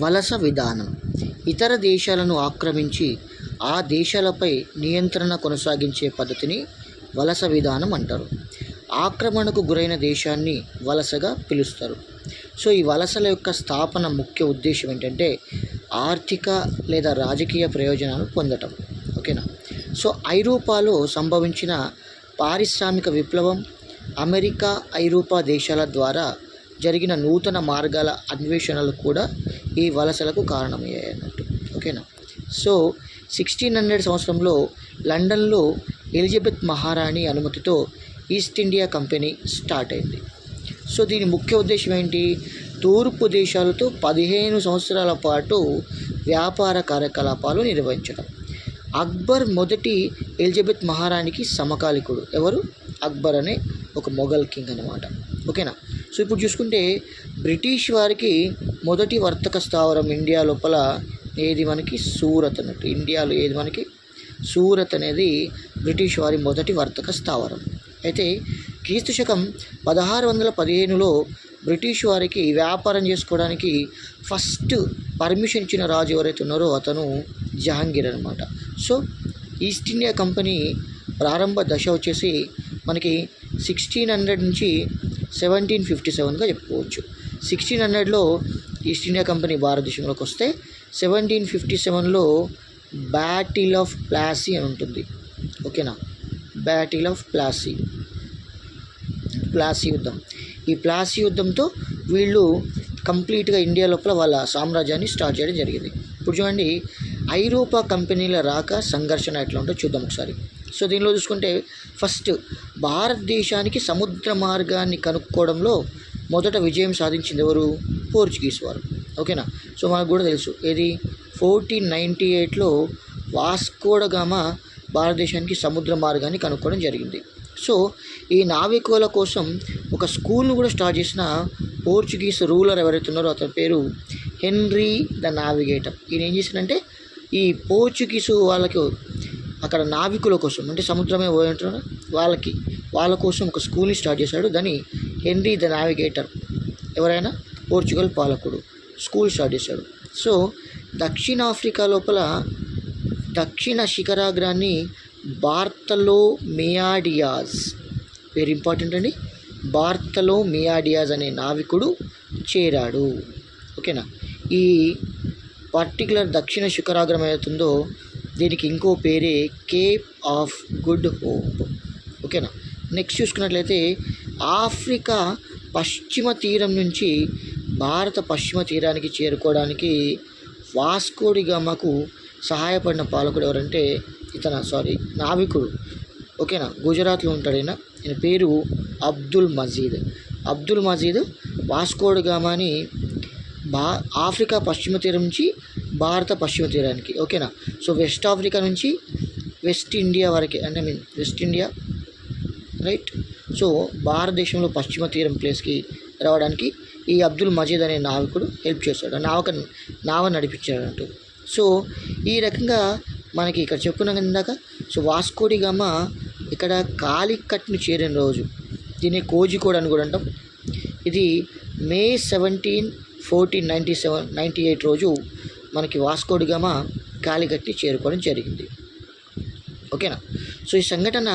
వలస విధానం ఇతర దేశాలను ఆక్రమించి ఆ దేశాలపై నియంత్రణ కొనసాగించే పద్ధతిని వలస విధానం అంటారు. ఆక్రమణకు గురైన దేశాన్ని వలసగా పిలుస్తారు. సో ఈ వలసల యొక్క స్థాపన ముఖ్య ఉద్దేశం ఏంటంటే ఆర్థిక లేదా రాజకీయ ప్రయోజనాలు పొందటం. ఓకేనా. సో ఐరోపాలో సంభవించిన పారిశ్రామిక విప్లవం, అమెరికా, ఐరోపా దేశాల ద్వారా జరిగిన నూతన మార్గాల అన్వేషణలు కూడా ఈ వలసలకు కారణమయ్యాయి అన్నట్టు. ఓకేనా. సో 1600 సంవత్సరంలో లండన్లో ఎలిజబెత్ మహారాణి అనుమతితో ఈస్ట్ ఇండియా కంపెనీ స్టార్ట్ అయింది. సో దీని ముఖ్య ఉద్దేశం ఏంటి? తూర్పు దేశాలతో 15 సంవత్సరాల పాటు వ్యాపార కార్యకలాపాలు నిర్వహించడం. అక్బర్ మొదటి ఎలిజబెత్ మహారాణికి సమకాలికుడు. ఎవరు? అక్బర్ అనే ఒక మొఘల్ కింగ్ అన్నమాట. ఓకేనా. సో ఇప్పుడు చూసుకుంటే బ్రిటిష్ వారికి మొదటి వర్తక స్థావరం ఇండియా లోపల ఏది? మనకి సూరత్ అన్నట్టు. ఇండియాలో ఏది మనకి? సూరత్ అనేది బ్రిటిష్ వారి మొదటి వర్తక స్థావరం. అయితే క్రీస్తు శకం 1615లో బ్రిటిష్ వారికి వ్యాపారం చేసుకోవడానికి ఫస్ట్ పర్మిషన్ ఇచ్చిన రాజు ఎవరైతే ఉన్నారో అతను జహాంగీర్ అనమాట. సో ఈస్ట్ ఇండియా కంపెనీ ప్రారంభ దశ వచ్చేసి మనకి 1600 నుంచి 1757గా చెప్పుకోవచ్చు. 1600లో ఈస్ట్ ఇండియా కంపెనీ భారతదేశంలోకి వస్తే 1757లో బ్యాటిల్ ఆఫ్ ప్లాసీ అని ఉంటుంది. ఓకేనా. బ్యాటిల్ ఆఫ్ ప్లాసీ యుద్ధం. ఈ ప్లాసీ యుద్ధంతో వీళ్ళు కంప్లీట్గా ఇండియా లోపల వాళ్ళ సామ్రాజ్యాన్ని స్టార్ట్ చేయడం జరిగింది. ఇప్పుడు చూడండి, ఐరోపా కంపెనీల రాక సంఘర్షణ ఎట్లా ఉంటుందో చూద్దాం ఒకసారి. సో దీనిలో చూసుకుంటే ఫస్ట్ భారతదేశానికి సముద్ర మార్గాన్ని కనుక్కోవడంలో మొదట విజయం సాధించింది ఎవరు? పోర్చుగీస్ వారు. ఓకేనా. సో మనకు కూడా తెలుసు ఏది? 1498లో వాస్కో డ గామా భారతదేశానికి సముద్ర మార్గాన్ని కనుక్కోవడం జరిగింది. సో ఈ నావికుల కోసం ఒక స్కూల్ను కూడా స్టార్ట్ చేసిన పోర్చుగీస్ రూలర్ ఎవరైతే ఉన్నారో అతని పేరు హెన్రీ ద నావిగేటర్. ఈయన ఏం చేశాడంటే ఈ పోర్చుగీసు వాళ్ళకి అక్కడ నావికుల కోసం, అంటే సముద్రమే పోయి ఉంటారు వాళ్ళ కోసం ఒక స్కూల్ని స్టార్ట్ చేశాడు. దాన్ని హెన్రీ ద నావిగేటర్, ఎవరైనా పోర్చుగల్ పాలకుడు, స్కూల్ స్టార్ట్ చేశాడు. సో దక్షిణాఫ్రికా లోపల దక్షిణ శిఖరాగ్రాన్ని బార్తలోమియాడియాస్, వెరీ ఇంపార్టెంట్ అండి, బార్తలోమియాడియాస్ అనే నావికుడు చేరాడు. ఓకేనా. ఈ పర్టికులర్ దక్షిణ శిఖరాగ్రం ఏదవుతుందో దీనికి ఇంకో పేరే కేప్ ఆఫ్ గుడ్ హోప్. ఓకేనా. నెక్స్ట్ చూసుకున్నట్లయితే ఆఫ్రికా పశ్చిమ తీరం నుంచి భారత పశ్చిమ తీరానికి చేరుకోవడానికి వాస్కో డి గామాకు సహాయపడిన పాలకుడు ఎవరంటే నావికుడు. ఓకేనా. గుజరాత్లో ఉంటాడు ఈయన పేరు అబ్దుల్ మజీద్ వాస్కో డి గామాని ఆఫ్రికా పశ్చిమ తీరం నుంచి భారత పశ్చిమ తీరానికి, ఓకేనా. సో వెస్ట్ ఆఫ్రికా నుంచి వెస్ట్ ఇండియా వరకే, వెస్ట్ ఇండియా రైట్. సో భారతదేశంలో పశ్చిమ తీరం ప్లేస్కి రావడానికి ఈ అబ్దుల్ మజీద్ అనే నావికుడు హెల్ప్ చేశాడు, నావ నడిపించాడు అంటూ. సో ఈ రకంగా మనకి ఇక్కడ చెప్పుకున్నాం ఇందాక. సో వాస్కో డి గామా ఇక్కడ కాలికట్ను చేరిన రోజు, దీన్ని కోజికోడ్ అని కూడా అంటాం. ఇది May 17, 1498 రోజు మనకి వాస్కో డి గామా కాలికట్ని చేరుకోవడం జరిగింది. ఓకేనా. సో ఈ సంఘటన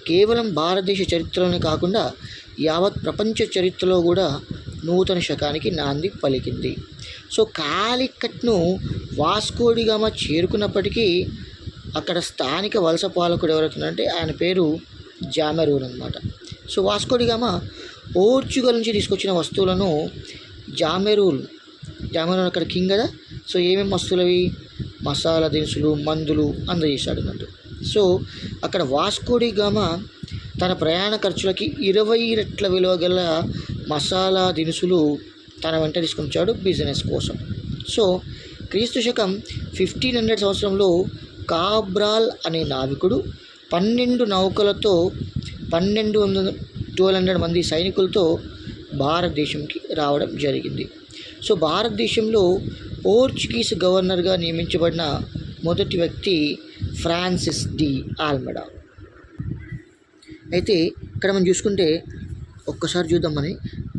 కేవలం భారతదేశ చరిత్రలోనే కాకుండా యావత్ ప్రపంచ చరిత్రలో కూడా నూతన శకానికి నాంది పలికింది. సో కాలికట్ను వాస్కో డి గామా చేరుకున్నప్పటికీ అక్కడ స్థానిక వలస పాలకుడు ఎవరవుతున్నారంటే ఆయన పేరు జామెరూన్ అనమాట. So Vasco da Gama Portugal నుంచి తీసుకొచ్చిన వస్తువులను జామెరూన్ అక్కడ కింగ్ కదా. సో ఏమేమి వస్తువులు అవి? మసాలా దినుసులు, మందులు అందజేశాడు అన్నట్టు. సో అక్కడ వాస్కో డి గామా తన ప్రయాణ ఖర్చులకి 20 రెట్ల విలువ గల మసాలా దినుసులు తన వెంట తీసుకొచ్చాడు బిజినెస్ కోసం. సో క్రీస్తు శకం 1500 సంవత్సరంలో కాబ్రాల్ అనే నావికుడు 12 నౌకలతో 1200 మంది సైనికులతో భారతదేశంకి రావడం జరిగింది. సో భారతదేశంలో పోర్చుగీస్ గవర్నర్గా నియమించబడిన మొదటి వ్యక్తి ఫ్రాన్సిస్ డి ఆల్మెడా. అయితే ఇక్కడ మనం చూసుకుంటే ఒక్కసారి చూద్దామని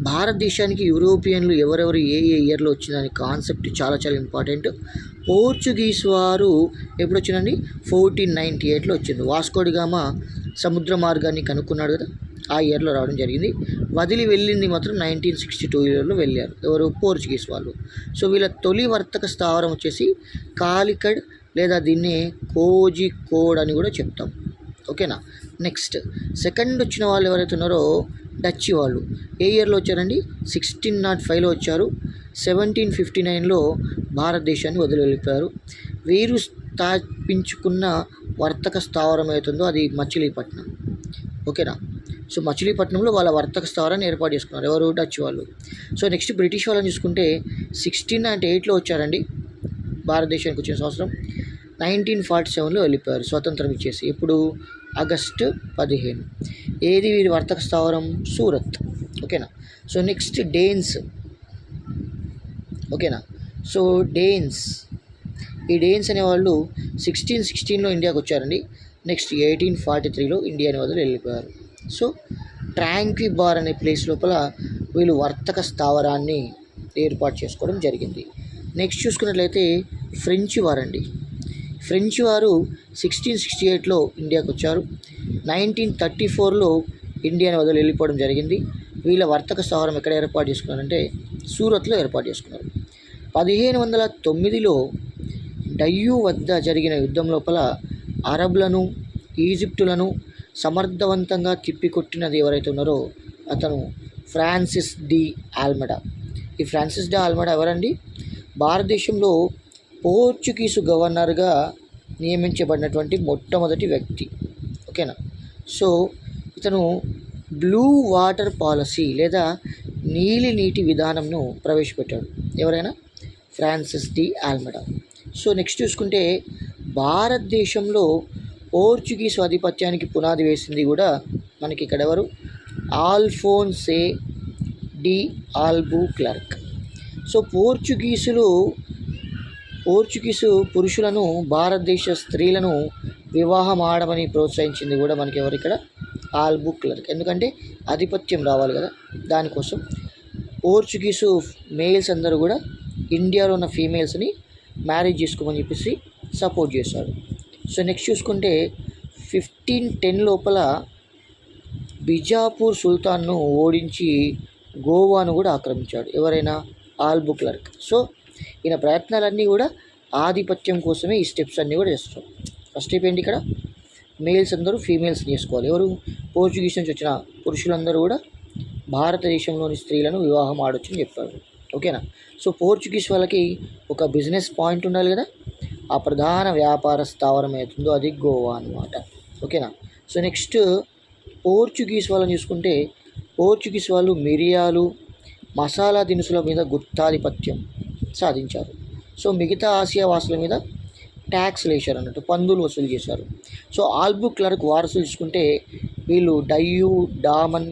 భారతదేశానికి యూరోపియన్లు ఎవరెవరు ఏ ఏ ఇయర్లో వచ్చిందనే కాన్సెప్ట్ చాలా చాలా ఇంపార్టెంట్. పోర్చుగీస్ వారు ఎప్పుడు వచ్చిందండి? 1498లో వచ్చింది. వాస్కోడిగామా సముద్ర మార్గాన్ని కనుక్కున్నాడు కదా, ఆ ఇయర్లో రావడం జరిగింది. వదిలి వెళ్ళింది మాత్రం 1962 ఇయర్లో వెళ్ళారు. ఎవరు? పోర్చుగీస్ వాళ్ళు. సో వీళ్ళ తొలి వర్తక స్థావరం వచ్చేసి కాలికడ్ లేదా దీన్ని కోజికోడ్ అని కూడా చెప్తాం. ఓకేనా. నెక్స్ట్ సెకండ్ వచ్చిన వాళ్ళు ఎవరైతే ఉన్నారో డచ్ వాళ్ళు. ఏ ఇయర్లో వచ్చారండి? 1605లో వచ్చారు. 1759లో భారతదేశాన్ని వదిలి వెళ్ళిపోయారు. వీరు స్థాపించుకున్న వర్తక స్థావరం అవుతుందో అది మచిలీపట్నం. ఓకేనా. సో మచిలీపట్నంలో వాళ్ళ వర్తక స్థావరాన్ని ఏర్పాటు చేసుకున్నారు. ఎవరు? డచ్ వాళ్ళు. సో నెక్స్ట్ బ్రిటిష్ వాళ్ళని చూసుకుంటే 1698లో వచ్చారండి. భారతదేశానికి వచ్చిన సంవత్సరం 1947లో వెళ్ళిపోయారు స్వతంత్రం ఇచ్చేసి. ఇప్పుడు ఆగస్టు 15. ఏది వీరి వర్తక స్థావరం? సూరత్. ఓకేనా. So next Danes. ఓకేనా. సో డేన్స్, ఈ డేన్స్ అనేవాళ్ళు 1616లో ఇండియాకి వచ్చారండి. నెక్స్ట్ 1843లో ఇండియాని వదిలి వెళ్ళిపోయారు. సో ట్రాంక్వి బార్ అనే ప్లేస్ లోపల వీళ్ళు వర్తక స్థావరాన్ని ఏర్పాటు చేసుకోవడం జరిగింది. నెక్స్ట్ చూసుకున్నట్లయితే ఫ్రెంచ్ వారండి. ఫ్రెంచ్ వారు 1668లో ఇండియాకి వచ్చారు. 1934లో ఇండియాని వదిలి వెళ్ళిపోవడం జరిగింది. వీళ్ళ వర్తక స్థావరం ఎక్కడ ఏర్పాటు చేసుకున్నారంటే సూరత్లో ఏర్పాటు చేసుకున్నారు. 1509లో డయ్యూ వద్ద జరిగిన యుద్ధం లోపల అరబ్లను, ఈజిప్టులను సమర్థవంతంగా తిప్పికొట్టినది ఎవరైతే ఉన్నారో అతను ఫ్రాన్సిస్ డి ఆల్మెడా. ఈ ఫ్రాన్సిస్ డి ఆల్మెడా ఎవరండి? భారతదేశంలో పోర్చుగీసు గవర్నర్గా నియమించబడినటువంటి మొట్టమొదటి వ్యక్తి. ఓకేనా. సో ఇతను బ్లూ వాటర్ పాలసీ లేదా నీటి విధానంను ప్రవేశపెట్టాడు. ఎవరైనా? Francis D ఆల్మెడా. సో నెక్స్ట్ చూసుకుంటే భారతదేశంలో పోర్చుగీసు ఆధిపత్యానికి పునాది వేసింది కూడా మనకి ఇక్కడ ఎవరు? ఆల్ఫోన్సే డి ఆల్బుక్లర్క్. సో పోర్చుగీసు పురుషులను భారతదేశ స్త్రీలను వివాహం ఆడమని ప్రోత్సహించింది కూడా మనకి ఎవరు? ఇక్కడ ఆల్బుక్లర్క్. ఎందుకంటే ఆధిపత్యం రావాలి కదా, దానికోసం పోర్చుగీసు మేల్స్ అందరూ కూడా ఇండియాలో ఉన్న ఫీమేల్స్ని మ్యారేజ్ చేసుకోమని చెప్పేసి సపోర్ట్ చేశారు. సో నెక్స్ట్ చూసుకుంటే 1510 లోపల బిజాపూర్ సుల్తాన్ను ఓడించి గోవాను కూడా ఆక్రమించాడు. ఎవరైనా? ఆల్బుక్లర్క్. సో ఈయన ప్రయత్నాలన్నీ కూడా ఆధిపత్యం కోసమే ఈ స్టెప్స్ అన్నీ కూడా చేస్తారు. ఫస్ట్ స్టెప్ ఏంటి? ఇక్కడ మేల్స్ అందరూ ఫీమేల్స్ని చేసుకోవాలి. ఎవరు? పోర్చుగీస్ నుంచి వచ్చిన పురుషులందరూ కూడా భారతదేశంలోని స్త్రీలను వివాహం ఆడొచ్చు అని చెప్పాడు. ఓకేనా. సో పోర్చుగీస్ వాళ్ళకి ఒక బిజినెస్ పాయింట్ ఉండాలి కదా, ఆ ప్రధాన వ్యాపార స్థావరం అవుతుందో అది గోవా అన్నమాట. ఓకేనా. సో నెక్స్ట్ పోర్చుగీస్ వాళ్ళని చూసుకుంటే పోర్చుగీస్ వాళ్ళు మిరియాలు, మసాలా దినుసుల మీద గుత్తాధిపత్యం సాధించారు. సో మిగతా ఆసియా వాసుల మీద ట్యాక్స్లు వేశారు అన్నట్టు, పన్నులు వసూలు చేశారు. సో ఆల్బుక్లర్క్ వారసులు చూసుకుంటే వీళ్ళు డయ్యూ, డామన్,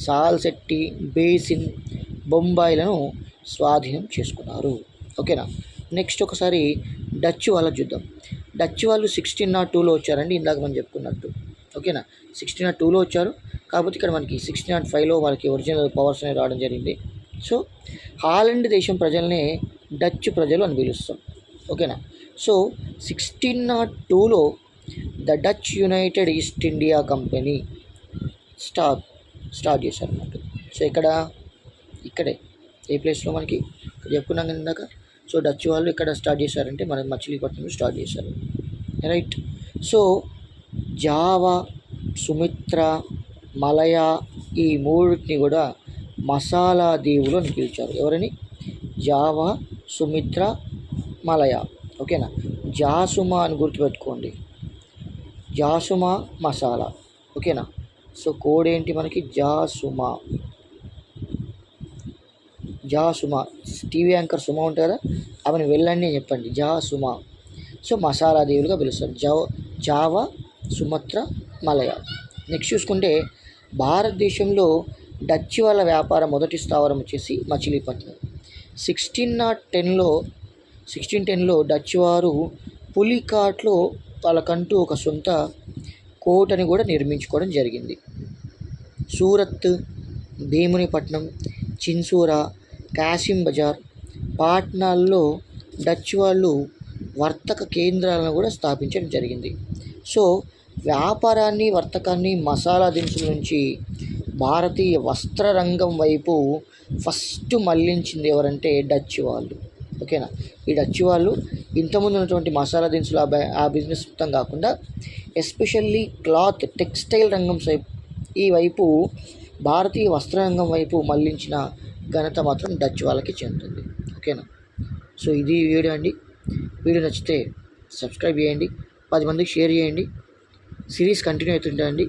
సాల్సెట్టి, బేసిన్, బొంబాయిలను స్వాధీనం చేసుకున్నారు. ఓకేనా. నెక్స్ట్ ఒకసారి డచ్ వాళ్ళ చూద్దాం. డచ్ వాళ్ళు 1602లో వచ్చారండి, ఇందాక మనం చెప్పుకున్నట్టు. ఓకేనా. 1602లో వచ్చారు. కాకపోతే ఇక్కడ మనకి 1605లో వాళ్ళకి ఒరిజినల్ పవర్స్ అనేవి రావడం జరిగింది. సో హాలండ్ దేశం ప్రజల్నే డచ్ ప్రజలు అని పిలుస్తాం. ఓకేనా. సో 1602లో the Dutch United East India Company start చేశారు అన్నట్టు. సో ఇక్కడే ఏ ప్లేస్లో మనకి చెప్పుకున్నాం ఇందాక. సో డచ్ వాళ్ళు ఇక్కడ స్టార్ట్ చేశారంటే మన మచిలీపట్నంలో స్టార్ట్ చేశారు. రైట్. సో జావా, సుమిత్ర, మలయా ఈ మూడింటిని కూడా మసాలా దీవులు అని పిలిచారు. ఎవరని? జావా, సుమిత్ర, మలయా. ఓకేనా. జాసుమా అని గుర్తుపెట్టుకోండి. జాసుమా మసాలా. ఓకేనా. సో కోడ్ ఏంటి మనకి? జాసుమా. టీవీ యాంకర్ సుమా ఉంటుంది కదా, ఆమెను వెళ్ళండి అని చెప్పండి. జాసుమా. సో మసాలా దీవులుగా పిలుస్తారు. జావా, సుమత్ర, మలయా. నెక్స్ట్ చూసుకుంటే భారతదేశంలో డచ్ వాళ్ళ వ్యాపార మొదటి స్థావరం వచ్చేసి మచిలీపట్నం. 1610లో డచ్ వారు పులికాట్లో వాళ్ళకంటూ ఒక సొంత కోటని కూడా నిర్మించుకోవడం జరిగింది. సూరత్, భీమునిపట్నం చిన్సూరా, కాసిం బజార్, పాట్నాల్లో డచ్ వాళ్ళు వర్తక కేంద్రాలను కూడా స్థాపించడం జరిగింది. సో వ్యాపారాన్ని, వర్తకాన్ని మసాలా దినుసుల నుంచి భారతీయ వస్త్ర రంగం వైపు ఫస్ట్ మళ్ళించింది ఎవరంటే డచ్ వాళ్ళు. ఓకేనా. ఈ డచ్ వాళ్ళు ఇంతకుముందు ఉన్నటువంటి మసాలా దినుసులు ఆ బిజినెస్ మొత్తం కాకుండా ఎస్పెషల్లీ క్లాత్, టెక్స్టైల్ రంగం ఈ వైపు భారతీయ వస్త్ర రంగం వైపు మళ్ళించిన ఘనత మాత్రం డచ్ వాళ్ళకి చెందుతుంది. ఓకేనా. సో ఇది వీడియో అండి. వీడియో నచ్చితే సబ్స్క్రైబ్ చేయండి, 10 మందికి షేర్ చేయండి. సిరీస్ కంటిన్యూ అవుతుందండి.